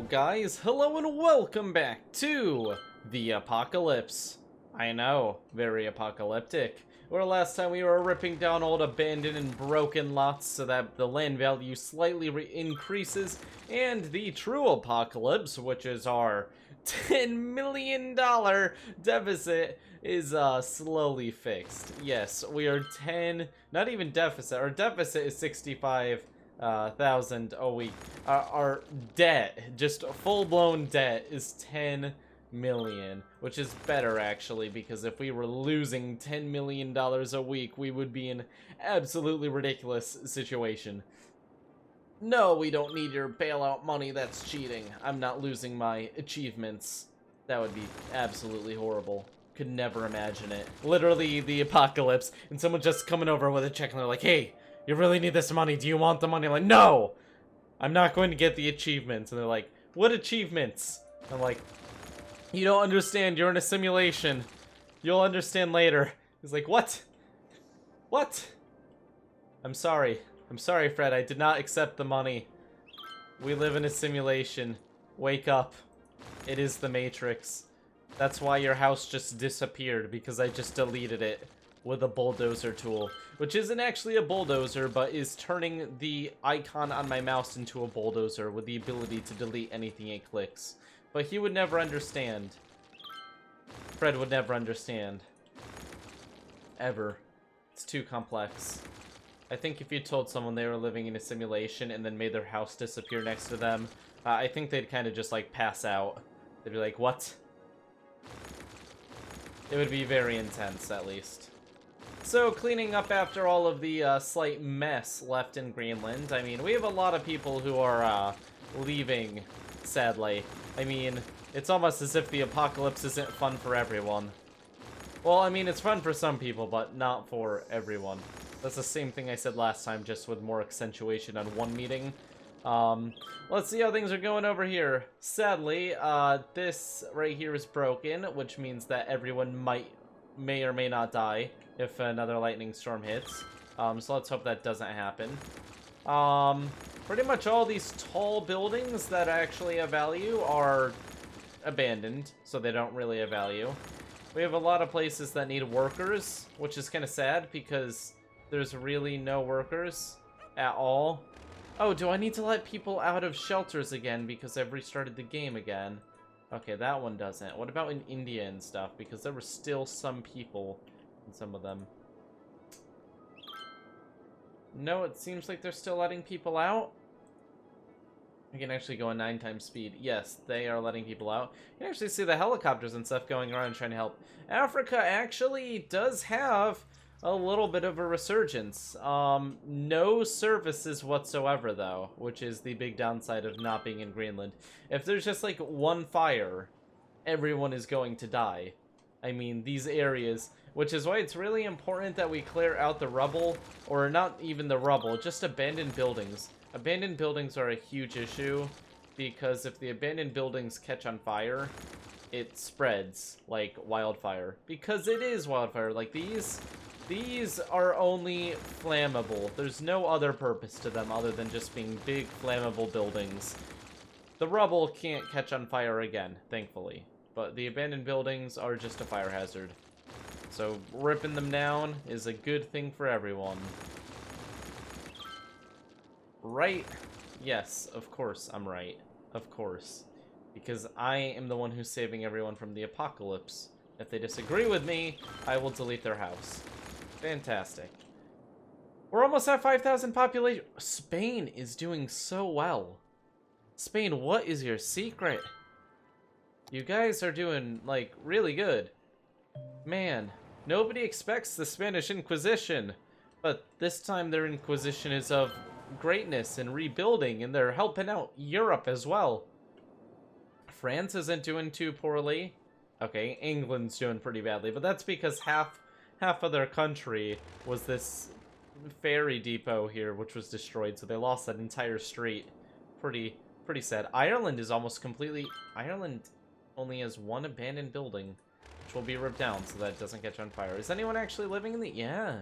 guys, hello and welcome back to the apocalypse. I know, very apocalyptic. Where last time we were ripping down old abandoned and broken lots so that the land value slightly increases, and the true apocalypse, which is our $10 million deficit, is slowly fixed. Yes, we are 10, not even deficit, our deficit is 65,000 a week. Our debt, just full-blown debt, is 10 million, which is better actually, because if we were losing $10 million a week, we would be in an absolutely ridiculous situation. No, we don't need your bailout money, that's cheating. I'm not losing my achievements. That would be absolutely horrible. Could never imagine it. Literally the apocalypse, and someone just coming over with a check and they're like, hey, you really need this money, do you want the money? I'm like, no! I'm not going to get the achievements. And they're like, what achievements? I'm like, you don't understand, you're in a simulation. You'll understand later. He's like, what? What? I'm sorry, Fred, I did not accept the money. We live in a simulation. Wake up. It is the Matrix. That's why your house just disappeared, because I just deleted it with a bulldozer tool, which isn't actually a bulldozer, but is turning the icon on my mouse into a bulldozer with the ability to delete anything it clicks. But he would never understand. Fred would never understand. Ever. It's too complex. I think if you told someone they were living in a simulation and then made their house disappear next to them, I think they'd kind of just like pass out. They'd be like, what? It would be very intense, at least. So, cleaning up after all of the slight mess left in Greenland, I mean, we have a lot of people who are leaving, sadly. I mean, it's almost as if the apocalypse isn't fun for everyone. Well, I mean, it's fun for some people, but not for everyone. That's the same thing I said last time, just with more accentuation on one meeting. Let's see how things are going over here. Sadly, this right here is broken, which means that everyone may or may not die if another lightning storm hits. So let's hope that doesn't happen. Pretty much all these tall buildings that actually have value are abandoned, so they don't really have value. We have a lot of places that need workers, which is kind of sad because there's really no workers at all. Oh, do I need to let people out of shelters again because I've restarted the game again? Okay, that one doesn't. What about in India and stuff? Because there were still some people in some of them. No, it seems like they're still letting people out. I can actually go at 9 times speed. Yes, they are letting people out. You can actually see the helicopters and stuff going around trying to help. Africa actually does have a little bit of a resurgence. No services whatsoever, though, which is the big downside of not being in Greenland. If there's just, like, one fire, everyone is going to die. I mean, these areas, which is why it's really important that we clear out the rubble, or not even the rubble, just abandoned buildings. Abandoned buildings are a huge issue, because if the abandoned buildings catch on fire, it spreads like wildfire. Because it is wildfire. Like, these are only flammable. There's no other purpose to them other than just being big flammable buildings. The rubble can't catch on fire again, thankfully. But the abandoned buildings are just a fire hazard. So ripping them down is a good thing for everyone. Right? Yes, of course I'm right. Of course. Because I am the one who's saving everyone from the apocalypse. If they disagree with me, I will delete their house. Fantastic. We're almost at 5,000 population. Spain is doing so well. Spain, what is your secret? You guys are doing, like, really good. Man, nobody expects the Spanish Inquisition. But this time their Inquisition is of greatness and rebuilding, and they're helping out Europe as well. France isn't doing too poorly. Okay, England's doing pretty badly, but that's because half of their country was this ferry depot here, which was destroyed, so they lost that entire street. Pretty sad. Ireland is almost completely... Ireland only has one abandoned building, which will be ripped down so that it doesn't catch on fire. Is anyone actually living in the... Yeah.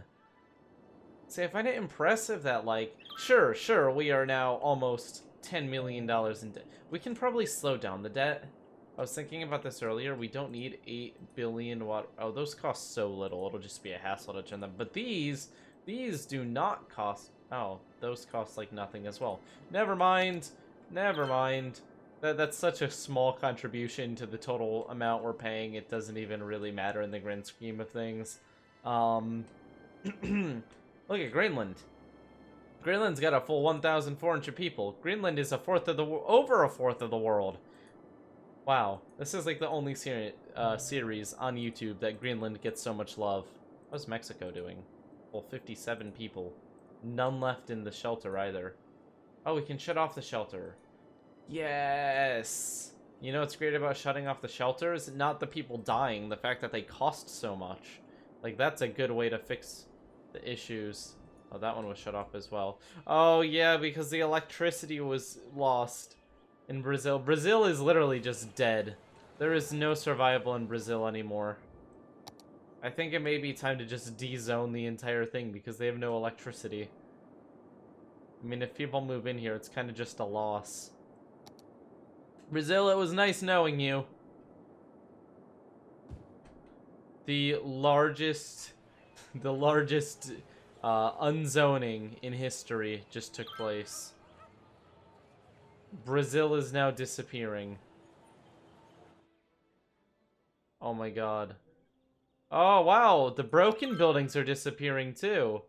See, I find it impressive that, like... Sure, we are now almost $10 million in debt. We can probably slow down the debt. I was thinking about this earlier. We don't need 8 billion watt. Oh, those cost so little. It'll just be a hassle to turn them. But these do not cost. Oh, those cost like nothing as well. Never mind. Never mind. That's such a small contribution to the total amount we're paying. It doesn't even really matter in the grand scheme of things. Look at Greenland. Greenland's got a full 1,400 people. Greenland is over a fourth of the world. Wow, this is like the only series on YouTube that Greenland gets so much love. How's Mexico doing? Well, 57 people. None left in the shelter either. Oh, we can shut off the shelter. Yes! You know what's great about shutting off the shelters? Not the people dying, the fact that they cost so much. Like, that's a good way to fix the issues. Oh, that one was shut off as well. Oh, yeah, because the electricity was lost in Brazil. Brazil is literally just dead. There is no survival in Brazil anymore. I think it may be time to just de-zone the entire thing because they have no electricity. I mean, if people move in here, it's kind of just a loss. Brazil, it was nice knowing you. The largest unzoning in history just took place. Brazil is now disappearing. Oh my god. Oh wow, the broken buildings are disappearing too.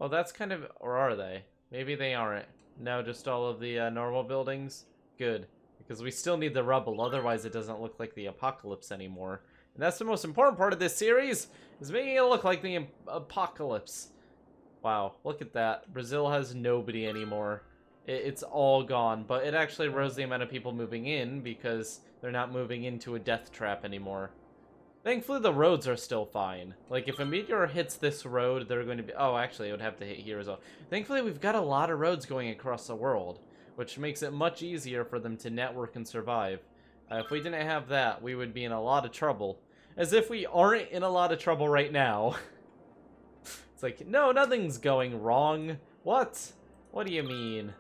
Oh, that's kind of... or are they? Maybe they aren't. No, just all of the normal buildings? Good. Because we still need the rubble, otherwise it doesn't look like the apocalypse anymore. And that's the most important part of this series, is making it look like the apocalypse. Wow, look at that. Brazil has nobody anymore. It's all gone, but it actually rose the amount of people moving in because they're not moving into a death trap anymore. Thankfully, the roads are still fine. Like, if a meteor hits this road, they're going to be... oh, actually, it would have to hit here as well. Thankfully, we've got a lot of roads going across the world, which makes it much easier for them to network and survive. If we didn't have that, we would be in a lot of trouble. As if we aren't in a lot of trouble right now. It's like, no, nothing's going wrong. What? What do you mean?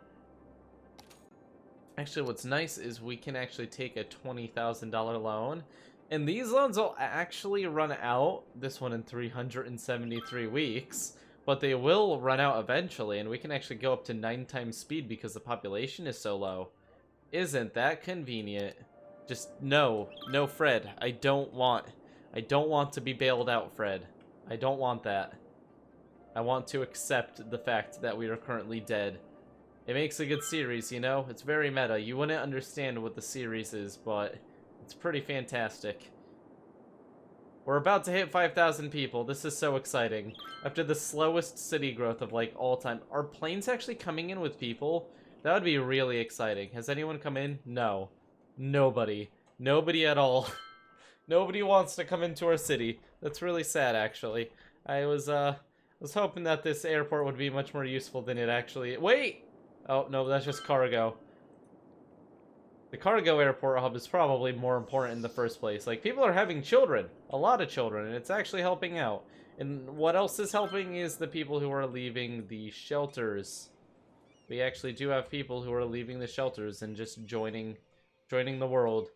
Actually, what's nice is we can actually take a $20,000 loan. And these loans will actually run out, this one in 373 weeks, but they will run out eventually, and we can actually go up to 9 times speed because the population is so low. Isn't that convenient? Just, no, Fred, I don't want to be bailed out, Fred. I don't want that. I want to accept the fact that we are currently dead. It makes a good series, you know? It's very meta. You wouldn't understand what the series is, but... it's pretty fantastic. We're about to hit 5,000 people. This is so exciting. After the slowest city growth of, like, all time. Are planes actually coming in with people? That would be really exciting. Has anyone come in? No. Nobody. Nobody at all. Nobody wants to come into our city. That's really sad, actually. I was hoping that this airport would be much more useful than it actually... wait! Oh, no, that's just cargo. The cargo airport hub is probably more important in the first place. Like, people are having children. A lot of children, and it's actually helping out. And what else is helping is the people who are leaving the shelters. We actually do have people who are leaving the shelters and just joining the world.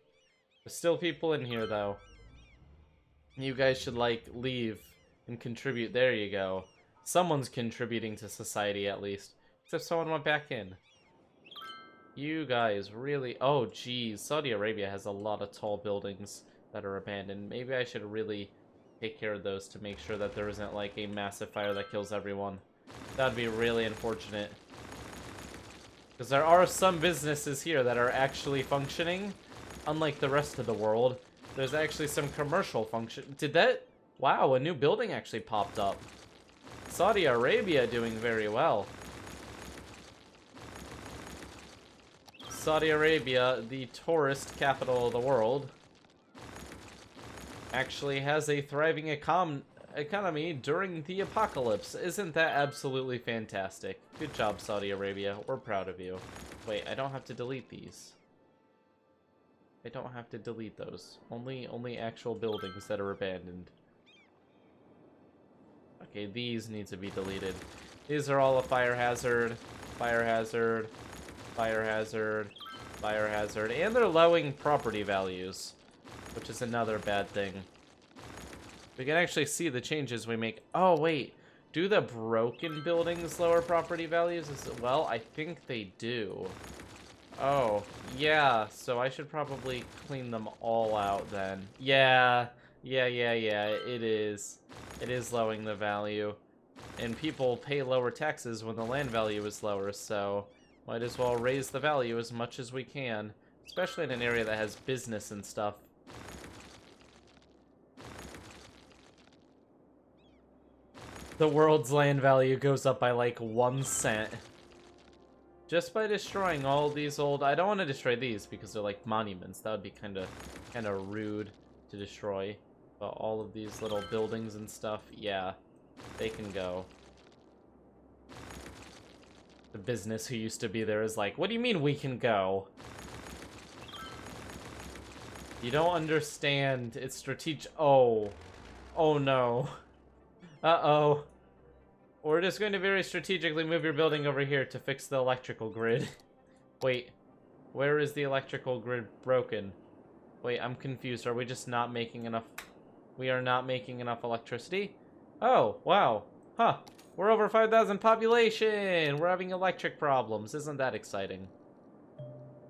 There's still people in here, though. You guys should, like, leave and contribute. There you go. Someone's contributing to society, at least. Except someone went back in. You guys really... oh, geez. Saudi Arabia has a lot of tall buildings that are abandoned. Maybe I should really take care of those to make sure that there isn't, like, a massive fire that kills everyone. That'd be really unfortunate. Because there are some businesses here that are actually functioning, unlike the rest of the world. There's actually some commercial function... did that... wow, a new building actually popped up. Saudi Arabia doing very well. Saudi Arabia, the tourist capital of the world, actually has a thriving economy during the apocalypse. Isn't that absolutely fantastic? Good job, Saudi Arabia. We're proud of you. Wait, I don't have to delete these. I don't have to delete those. Only actual buildings that are abandoned. Okay, these need to be deleted. These are all a fire hazard. Fire hazard. Fire hazard, fire hazard, and they're lowering property values, which is another bad thing. We can actually see the changes we make. Oh, wait. Do the broken buildings lower property values as well? I think they do. Oh, yeah. So I should probably clean them all out then. Yeah. It is. It is lowering the value. And people pay lower taxes when the land value is lower, so might as well raise the value as much as we can. Especially in an area that has business and stuff. The world's land value goes up by like 1 cent. Just by destroying all these old... I don't want to destroy these because they're like monuments. That would be kind of rude to destroy. But all of these little buildings and stuff, yeah, they can go. The business who used to be there is like, what do you mean we can go? You don't understand. It's strategic. Oh. Oh no. Uh-oh. We're just going to very strategically move your building over here to fix the electrical grid. Wait. Where is the electrical grid broken? Wait, I'm confused. Are we just not making enough... We are not making enough electricity? Oh, wow. Huh. We're over 5,000 population! We're having electric problems. Isn't that exciting?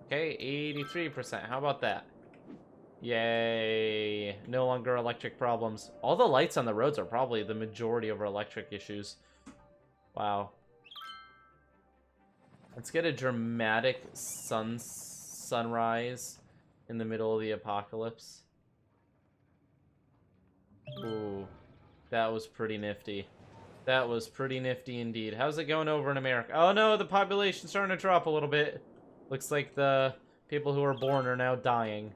Okay, 83%. How about that? Yay. No longer electric problems. All the lights on the roads are probably the majority of our electric issues. Wow. Let's get a dramatic sunrise in the middle of the apocalypse. Ooh. That was pretty nifty. That was pretty nifty indeed. How's it going over in America? Oh no, the population's starting to drop a little bit. Looks like the people who were born are now dying.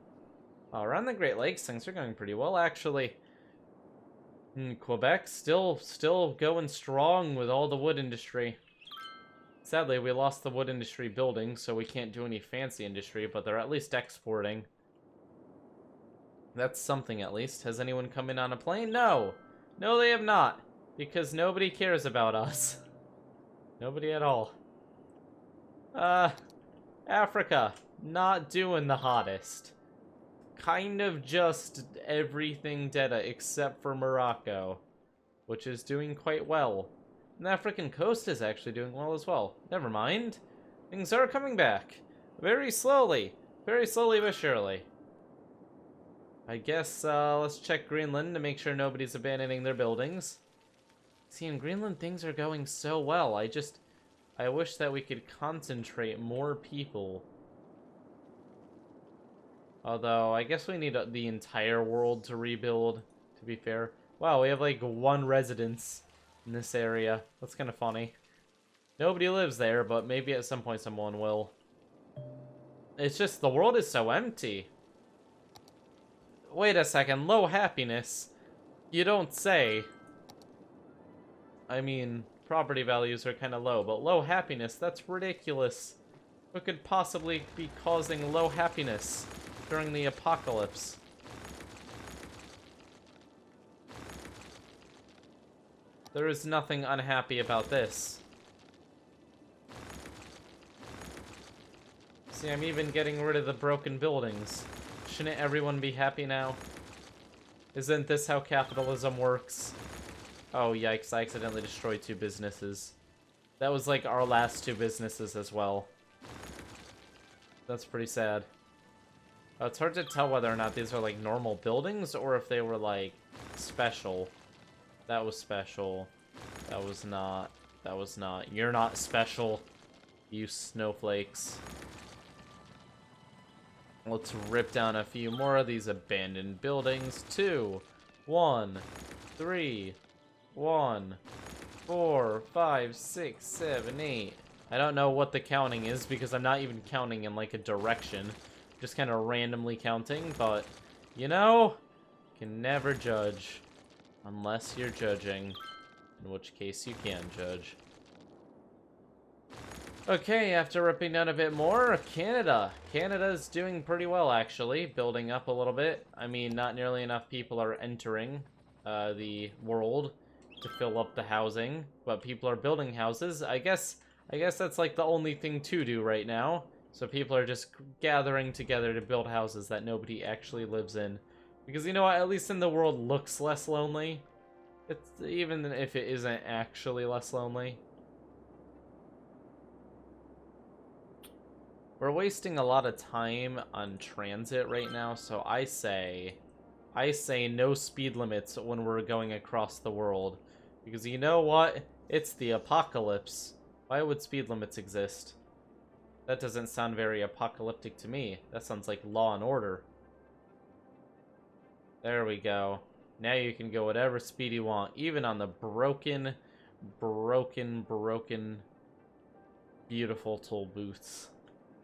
Around the Great Lakes, things are going pretty well, actually. Quebec, still going strong with all the wood industry. Sadly, we lost the wood industry building, so we can't do any fancy industry, but they're at least exporting. That's something, at least. Has anyone come in on a plane? No! No, they have not. Because nobody cares about us. Nobody at all. Africa. Not doing the hottest. Kind of just everything dead except for Morocco, which is doing quite well. And the African coast is actually doing well as well. Never mind. Things are coming back. Very slowly but surely. I guess, let's check Greenland to make sure nobody's abandoning their buildings. See, in Greenland, things are going so well. I wish that we could concentrate more people. Although, I guess we need the entire world to rebuild, to be fair. Wow, we have like 1 residence in this area. That's kind of funny. Nobody lives there, but maybe at some point someone will. It's just, the world is so empty. Wait a second, low happiness? You don't say. I mean, property values are kind of low, but low happiness, that's ridiculous. What could possibly be causing low happiness during the apocalypse? There is nothing unhappy about this. See, I'm even getting rid of the broken buildings. Shouldn't everyone be happy now? Isn't this how capitalism works? Oh, yikes, I accidentally destroyed 2 businesses. That was like our last 2 businesses as well. That's pretty sad. It's hard to tell whether or not these are like normal buildings or if they were like special. That was special. That was not. That was not. You're not special, you snowflakes. Let's rip down a few more of these abandoned buildings. 2, 1, 3, 1, 4, 5, 6, 7, 8. I don't know what the counting is because I'm not even counting in like a direction. Just kind of randomly counting, but you know, can never judge unless you're judging, in which case you can judge. Okay, after ripping down a bit more, Canada. Canada's doing pretty well, actually, building up a little bit. I mean, not nearly enough people are entering the world to fill up the housing, but people are building houses. I guess I guess that's like the only thing to do right now. So people are just gathering together to build houses that nobody actually lives in. Because you know what, at least in the world looks less lonely. It's even if it isn't actually less lonely. We're wasting a lot of time on transit right now, so I say no speed limits when we're going across the world. Because you know what? It's the apocalypse. Why would speed limits exist? That doesn't sound very apocalyptic to me. That sounds like Law and Order. There we go. Now you can go whatever speed you want, even on the broken, beautiful toll booths.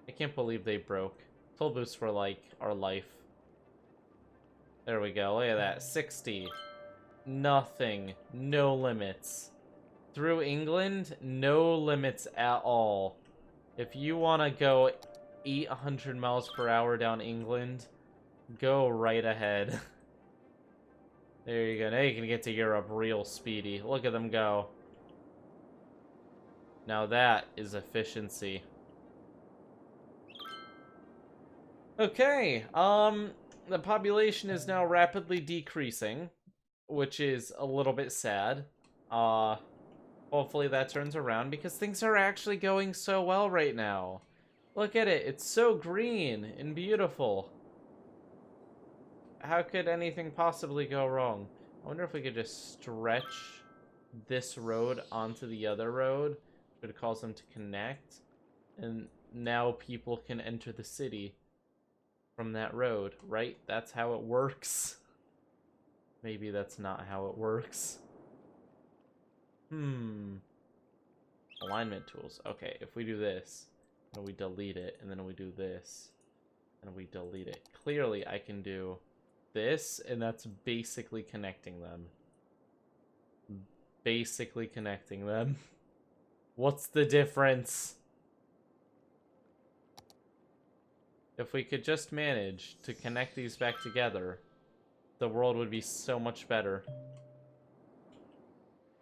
I can't believe they broke. Toll booths were like our life. There we go. Look at that. 60. Nothing. No limits. Through England, no limits at all. If you want to go 800 miles per hour down England, go right ahead. There you go. Now you can get to Europe real speedy. Look at them go. Now that is efficiency. Okay, the population is now rapidly decreasing, which is a little bit sad. Hopefully that turns around because things are actually going so well right now. Look at it, it's so green and beautiful. How could anything possibly go wrong? I wonder if we could just stretch this road onto the other road. It would cause them to connect. And now people can enter the city from that road, right? That's how it works. Maybe that's not how it works. Alignment tools. Okay, if we do this, and we delete it, and then we do this, and we delete it. Clearly, I can do this, and that's basically connecting them. Basically connecting them. What's the difference? If we could just manage to connect these back together, the world would be so much better.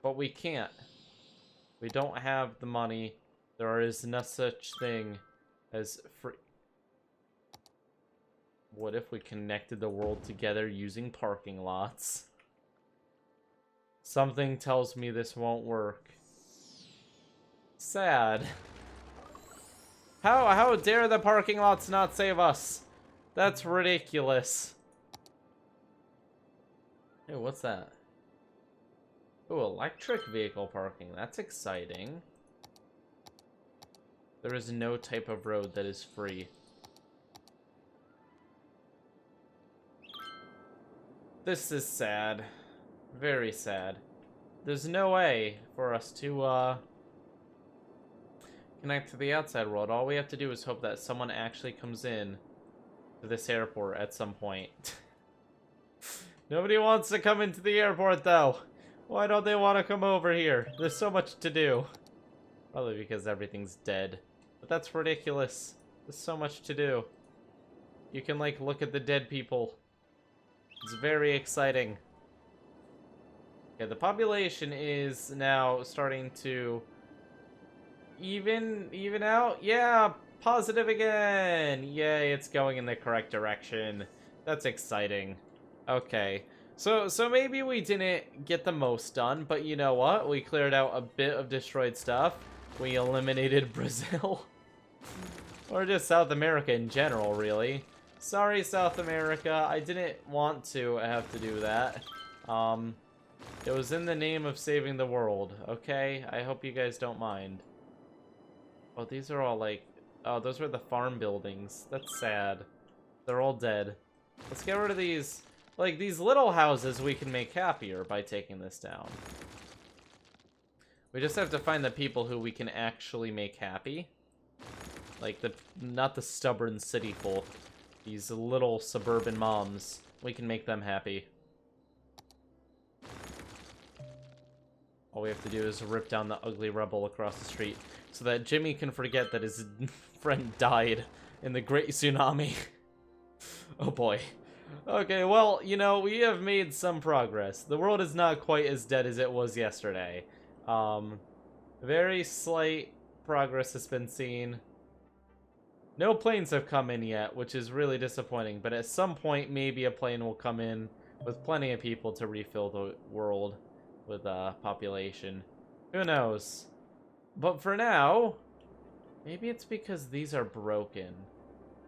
But we can't. We don't have the money. There is no such thing as free. What if we connected the world together using parking lots? Something tells me this won't work. Sad. How dare the parking lots not save us? That's ridiculous. Hey, what's that? Oh, electric vehicle parking. That's exciting. There is no type of road that is free. This is sad. Very sad. There's no way for us to, connect to the outside world. All we have to do is hope that someone actually comes in to this airport at some point. Nobody wants to come into the airport, though. Why don't they want to come over here? There's so much to do. Probably because everything's dead. But that's ridiculous. There's so much to do. You can, like, look at the dead people. It's very exciting. Okay, the population is now starting to even out. Yeah, positive again. Yay, it's going in the correct direction. That's exciting. Okay. So maybe we didn't get the most done, but you know what? We cleared out a bit of destroyed stuff. We eliminated Brazil. Or just South America in general, really. Sorry, South America. I didn't want to have to do that. It was in the name of saving the world, okay? I hope you guys don't mind. Oh, these are all like... Oh, those were the farm buildings. That's sad. They're all dead. Let's get rid of these... Like, these little houses we can make happier by taking this down. We just have to find the people who we can actually make happy. Like, not the stubborn city folk. These little suburban moms. We can make them happy. All we have to do is rip down the ugly rubble across the street so that Jimmy can forget that his friend died in the Great Tsunami. Oh boy. Okay, well, you know, we have made some progress. The world is not quite as dead as it was yesterday. Very slight progress has been seen. No planes have come in yet, which is really disappointing, but at some point, maybe a plane will come in with plenty of people to refill the world with population. Who knows? But for now, maybe it's because these are broken.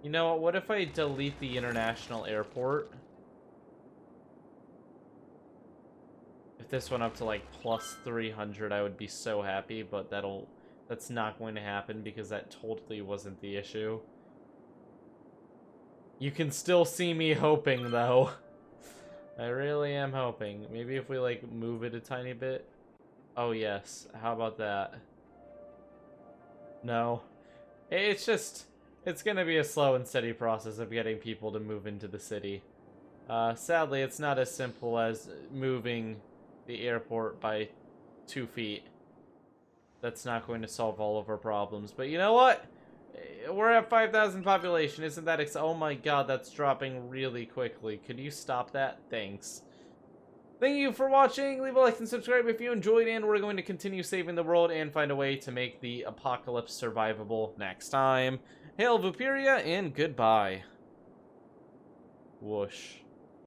You know what if I delete the international airport? If this went up to like plus 300, I would be so happy, but that's not going to happen because that totally wasn't the issue. You can still see me hoping, though. I really am hoping. Maybe if we, like, move it a tiny bit. Oh, yes. How about that? No. It's just... It's gonna be a slow and steady process of getting people to move into the city. Sadly, it's not as simple as moving the airport by 2 feet. That's not going to solve all of our problems. But you know what? We're at 5,000 population. Isn't that oh my god, that's dropping really quickly. Could you stop that? Thanks. Thank you for watching. Leave a like and subscribe if you enjoyed, and we're going to continue saving the world and find a way to make the apocalypse survivable next time. Hail Vooperia, and goodbye. Whoosh.